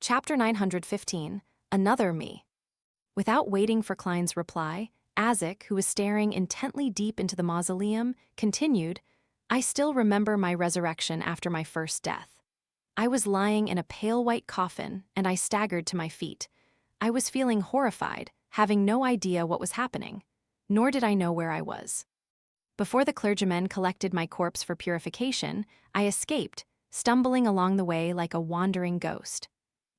Chapter 915, Another Me. Without waiting for Klein's reply, Azik, who was staring intently deep into the mausoleum, continued, I still remember my resurrection after my first death. I was lying in a pale white coffin, and I staggered to my feet. I was feeling horrified, having no idea what was happening, nor did I know where I was. Before the clergymen collected my corpse for purification, I escaped, stumbling along the way like a wandering ghost.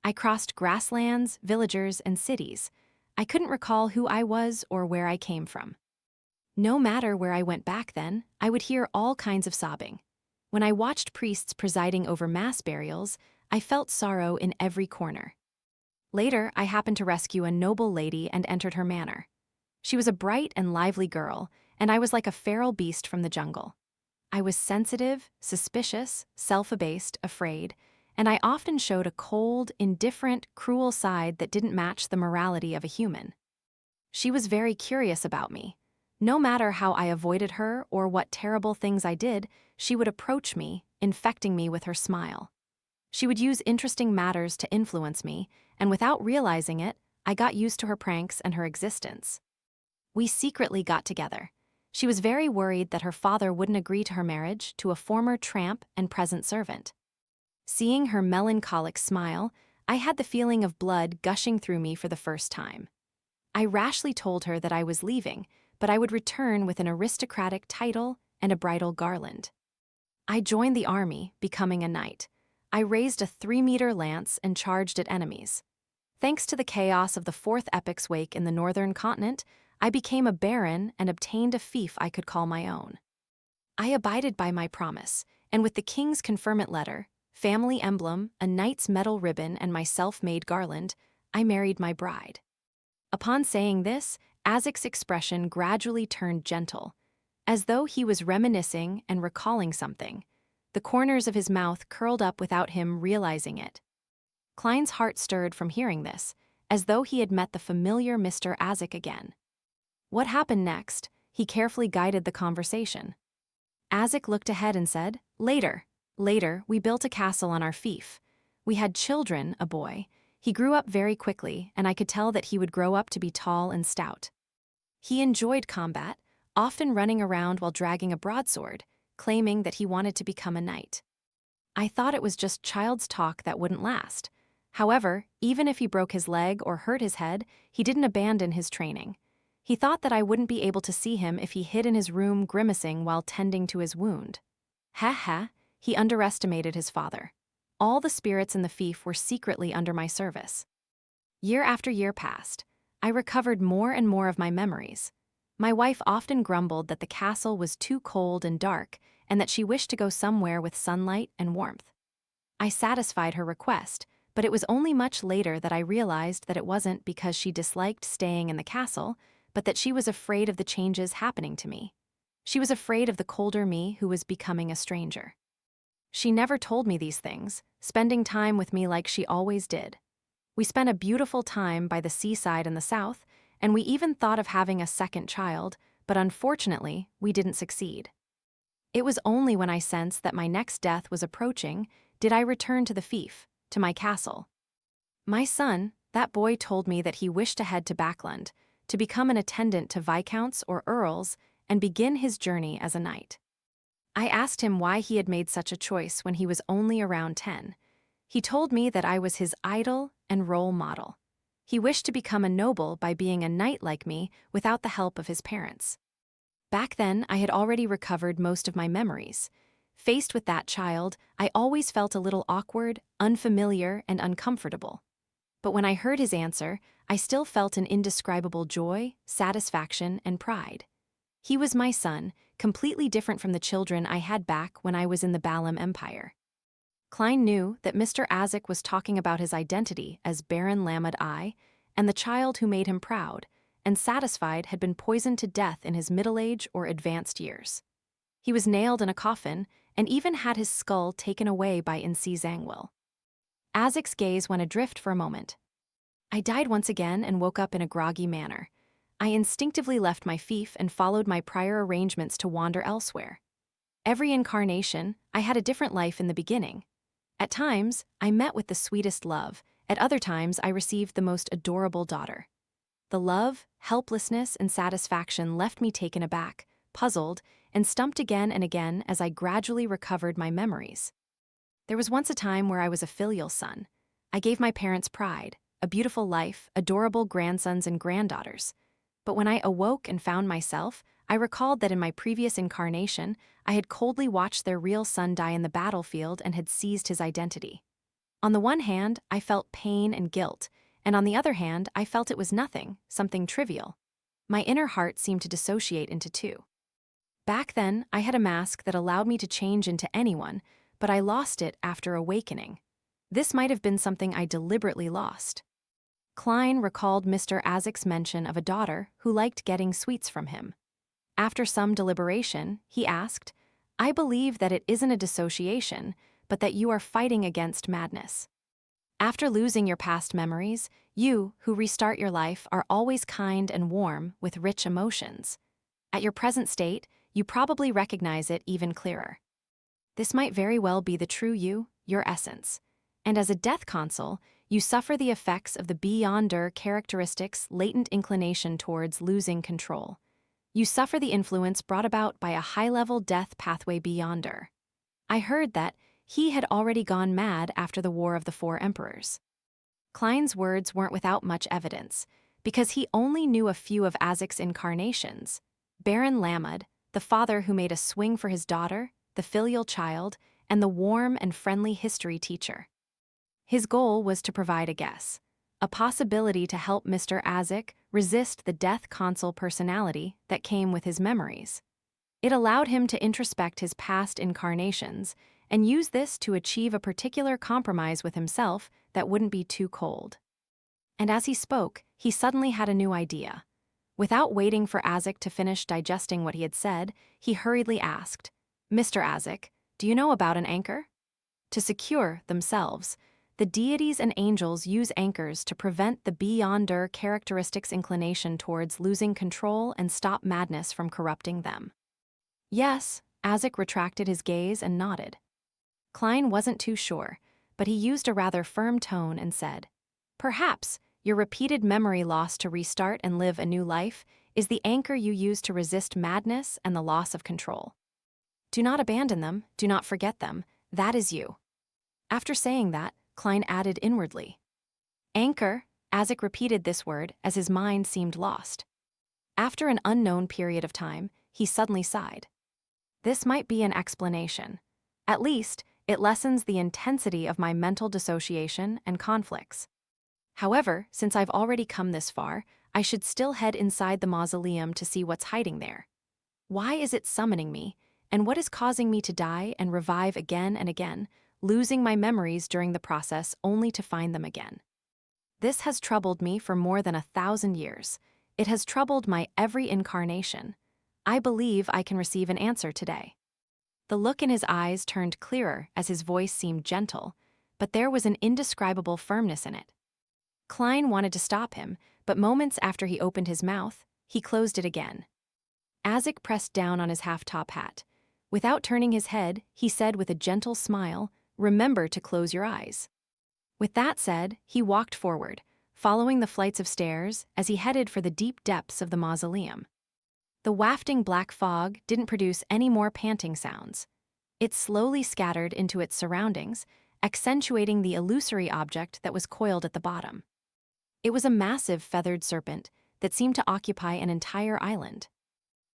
I crossed grasslands, villagers, and cities. I couldn't recall who I was or where I came from. No matter where I went back then, I would hear all kinds of sobbing. When I watched priests presiding over mass burials, I felt sorrow in every corner. Later, I happened to rescue a noble lady and entered her manor. She was a bright and lively girl, and I was like a feral beast from the jungle. I was sensitive, suspicious, self-abased, afraid, and I often showed a cold, indifferent, cruel side that didn't match the morality of a human. She was very curious about me. No matter how I avoided her or what terrible things I did, she would approach me, infecting me with her smile. She would use interesting matters to influence me, and without realizing it, I got used to her pranks and her existence. We secretly got together. She was very worried that her father wouldn't agree to her marriage to a former tramp and present servant. Seeing her melancholic smile, I had the feeling of blood gushing through me for the first time. I rashly told her that I was leaving, but I would return with an aristocratic title and a bridal garland. I joined the army, becoming a knight. I raised a 3-meter lance and charged at enemies. Thanks to the chaos of the Fourth Epic's wake in the northern continent, I became a baron and obtained a fief I could call my own. I abided by my promise, and with the king's conferment letter, family emblem, a knight's medal ribbon, and my self-made garland, I married my bride. Upon saying this, Azik's expression gradually turned gentle, as though he was reminiscing and recalling something. The corners of his mouth curled up without him realizing it. Klein's heart stirred from hearing this, as though he had met the familiar Mr. Azik again. What happened next? He carefully guided the conversation. Azik looked ahead and said, Later, we built a castle on our fief. We had children, a boy. He grew up very quickly, and I could tell that he would grow up to be tall and stout. He enjoyed combat, often running around while dragging a broadsword, claiming that he wanted to become a knight. I thought it was just child's talk that wouldn't last. However, even if he broke his leg or hurt his head, he didn't abandon his training. He thought that I wouldn't be able to see him if he hid in his room grimacing while tending to his wound. He underestimated his father. All the spirits in the fief were secretly under my service. Year after year passed. I recovered more and more of my memories. My wife often grumbled that the castle was too cold and dark, and that she wished to go somewhere with sunlight and warmth. I satisfied her request, but it was only much later that I realized that it wasn't because she disliked staying in the castle, but that she was afraid of the changes happening to me. She was afraid of the colder me who was becoming a stranger. She never told me these things, spending time with me like she always did. We spent a beautiful time by the seaside in the south, and we even thought of having a second child, but unfortunately, we didn't succeed. It was only when I sensed that my next death was approaching did I return to the fief, to my castle. My son, that boy, told me that he wished to head to Backland, to become an attendant to viscounts or earls, and begin his journey as a knight. I asked him why he had made such a choice when he was only around 10. He told me that I was his idol and role model. He wished to become a noble by being a knight like me without the help of his parents. Back then, I had already recovered most of my memories. Faced with that child, I always felt a little awkward, unfamiliar, and uncomfortable. But when I heard his answer, I still felt an indescribable joy, satisfaction, and pride. He was my son, completely different from the children I had back when I was in the Balam Empire. Klein knew that Mr. Azik was talking about his identity as Baron Lamed I, and the child who made him proud, and satisfied had been poisoned to death in his middle age or advanced years. He was nailed in a coffin, and even had his skull taken away by Insi Zangwill. Azik's gaze went adrift for a moment. I died once again and woke up in a groggy manner. I instinctively left my fief and followed my prior arrangements to wander elsewhere. Every incarnation, I had a different life in the beginning. At times, I met with the sweetest love, At other times, I received the most adorable daughter. The love, helplessness, and satisfaction left me taken aback, puzzled, and stumped again and again as I gradually recovered my memories. There was once a time where I was a filial son. I gave my parents pride, a beautiful life, adorable grandsons and granddaughters. But when I awoke and found myself, I recalled that in my previous incarnation, I had coldly watched their real son die in the battlefield and had seized his identity. On the one hand, I felt pain and guilt, and on the other hand, I felt it was nothing, something trivial. My inner heart seemed to dissociate into two. Back then, I had a mask that allowed me to change into anyone, but I lost it after awakening. This might have been something I deliberately lost. Klein recalled Mr. Azek's mention of a daughter who liked getting sweets from him. After some deliberation, he asked, "I believe that it isn't a dissociation, but that you are fighting against madness. After losing your past memories, you, who restart your life, are always kind and warm with rich emotions. At your present state, you probably recognize it even clearer. This might very well be the true you, your essence. And as a death console, you suffer the effects of the beyonder characteristics' latent inclination towards losing control. You suffer the influence brought about by a high-level death pathway beyonder. I heard that he had already gone mad after the War of the Four Emperors." Klein's words weren't without much evidence, because he only knew a few of Azek's incarnations. Baron Lamud, the father who made a swing for his daughter, the filial child, and the warm and friendly history teacher. His goal was to provide a guess, a possibility to help Mr. Azek resist the death console personality that came with his memories. It allowed him to introspect his past incarnations and use this to achieve a particular compromise with himself that wouldn't be too cold. And as he spoke, he suddenly had a new idea. Without waiting for Azek to finish digesting what he had said, he hurriedly asked, "Mr. Azek, do you know about an anchor?" To secure themselves, the deities and angels use anchors to prevent the beyonder characteristics' inclination towards losing control and stop madness from corrupting them. Yes, Azek retracted his gaze and nodded. Klein wasn't too sure, but he used a rather firm tone and said, "Perhaps your repeated memory loss to restart and live a new life is the anchor you use to resist madness and the loss of control. Do not abandon them, do not forget them, that is you." After saying that, Klein added inwardly, "Anchor." Azek repeated this word as his mind seemed lost. After an unknown period of time, he suddenly sighed. This might be an explanation. At least, it lessens the intensity of my mental dissociation and conflicts. However, since I've already come this far, I should still head inside the mausoleum to see what's hiding there. Why is it summoning me, and what is causing me to die and revive again and again, losing my memories during the process only to find them again? This has troubled me for more than 1,000 years. It has troubled my every incarnation. I believe I can receive an answer today. The look in his eyes turned clearer as his voice seemed gentle, but there was an indescribable firmness in it. Klein wanted to stop him, but moments after he opened his mouth, he closed it again. Azek pressed down on his half-top hat. Without turning his head, he said with a gentle smile, "Remember to close your eyes." With that said, he walked forward, following the flights of stairs as he headed for the deep depths of the mausoleum. The wafting black fog didn't produce any more panting sounds. It slowly scattered into its surroundings, accentuating the illusory object that was coiled at the bottom. It was a massive feathered serpent that seemed to occupy an entire island.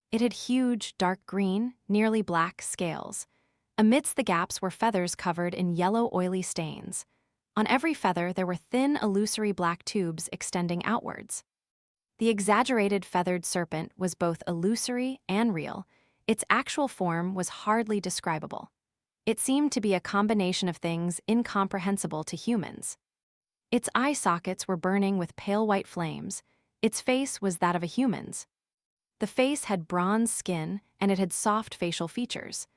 It had huge, dark green, nearly black scales. Amidst the gaps were feathers covered in yellow, oily stains. On every feather there were thin, illusory black tubes extending outwards. The exaggerated feathered serpent was both illusory and real. Its actual form was hardly describable. It seemed to be a combination of things incomprehensible to humans. Its eye sockets were burning with pale white flames. Its face was that of a human's. The face had bronze skin and it had soft facial features.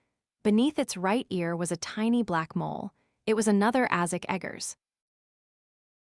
Beneath its right ear was a tiny black mole. It was another Azek Eggers.